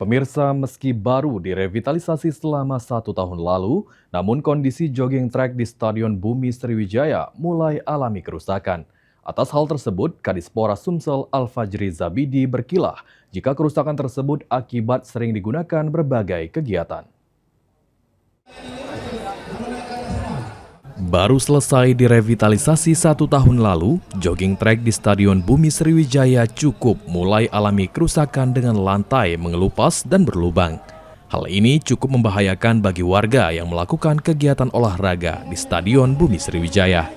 Pemirsa, meski baru direvitalisasi selama 1 tahun lalu, namun kondisi jogging track di Stadion Bumi Sriwijaya mulai alami kerusakan. Atas hal tersebut, Kadispora Sumsel Al-Fajri Zabidi berkilah jika kerusakan tersebut akibat sering digunakan berbagai kegiatan. Baru selesai direvitalisasi 1 tahun lalu, jogging track di Stadion Bumi Sriwijaya cukup mulai alami kerusakan dengan lantai mengelupas dan berlubang. Hal ini cukup membahayakan bagi warga yang melakukan kegiatan olahraga di Stadion Bumi Sriwijaya.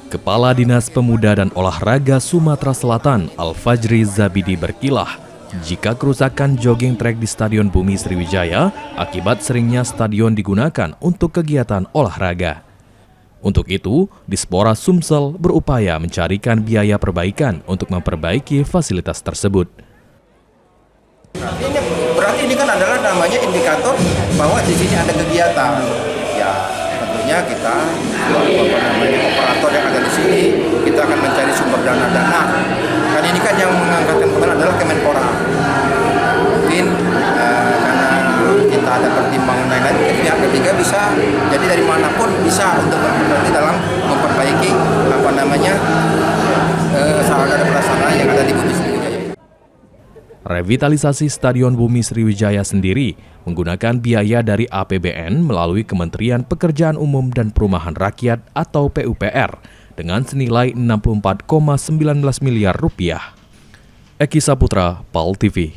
Kepala Dinas Pemuda dan Olahraga Sumatera Selatan, Al-Fajri Zabidi berkilah, jika kerusakan jogging track di Stadion Bumi Sriwijaya akibat seringnya stadion digunakan untuk kegiatan olahraga. Untuk itu, Dispora Sumsel berupaya mencarikan biaya perbaikan untuk memperbaiki fasilitas tersebut. Berarti ini kan adalah namanya indikator bahwa di sini ada kegiatan. Ya, tentunya kita operator yang ada di sini, kita akan mencari sumber dana. Kan ini kan yang mengangkatkan beban adalah Kemenpora. Mungkin karena kita ada pertimbangan lain-lain, pihak ketiga bisa, jadi dari manapun bisa untuk berarti dalam memperbaiki sarana dan prasarana yang ada di Bumi Sriwijaya. Revitalisasi Stadion Bumi Sriwijaya sendiri menggunakan biaya dari APBN melalui Kementerian Pekerjaan Umum dan Perumahan Rakyat atau PUPR dengan senilai 64,19 miliar rupiah. Eki Saputra, PAL TV.